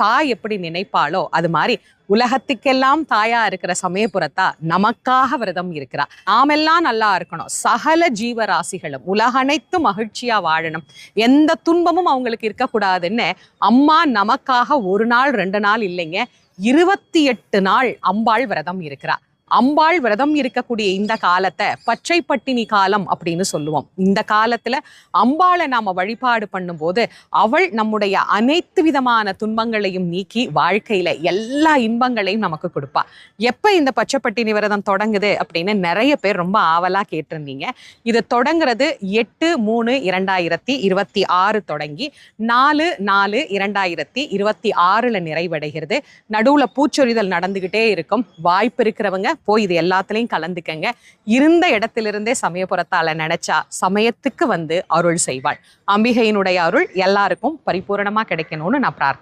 தாய் எப்படி நினைப்பாளோ அது மாதிரி உலகத்துக்கெல்லாம் தாயா இருக்கிற சமயபுரத்தா நமக்காக விரதம் இருக்கிறா. நாமெல்லாம் நல்லா இருக்கணும், சகல ஜீவராசிகளும் உலகனைத்து மகிழ்ச்சியா வாழணும், எந்த துன்பமும் அவங்களுக்கு இருக்கக்கூடாதுன்னு அம்மா நமக்காக 1 நாள் 2 நாள் இல்லைங்க, 28 நாள் அம்பாள் விரதம் இருக்கிறா. அம்பாள் விரதம் இருக்கக்கூடிய இந்த காலத்தை பச்சை பட்டினி காலம் அப்படின்னு சொல்லுவோம். இந்த காலத்துல அம்பாளை நாம வழிபாடு பண்ணும்போது அவள் நம்முடைய அனைத்து விதமான துன்பங்களையும் நீக்கி வாழ்க்கையில எல்லா இன்பங்களையும் நமக்கு கொடுப்பா. எப்ப இந்த பச்சை பட்டினி விரதம் தொடங்குது அப்படின்னு நிறைய பேர் ரொம்ப ஆவலா கேட்டிருந்தீங்க. இது தொடங்குறது 8/3/2026 தொடங்கி 4/4/2026 நிறைவடைகிறது. நடுவுல பூச்சொரிதல் நடந்துகிட்டே இருக்கும். வாய்ப்பு இருக்கிறவங்க போய் இது எல்லாத்துலயும் கலந்துக்கங்க. இருந்த இடத்திலிருந்தே சமயபுரத்தால நினைச்சா சமயத்துக்கு வந்து அருள் செய்வாள். அம்பிகையினுடைய அருள் எல்லாருக்கும் பரிபூரணமா கிடைக்கணும்னு நான் பிரார்த்தனை.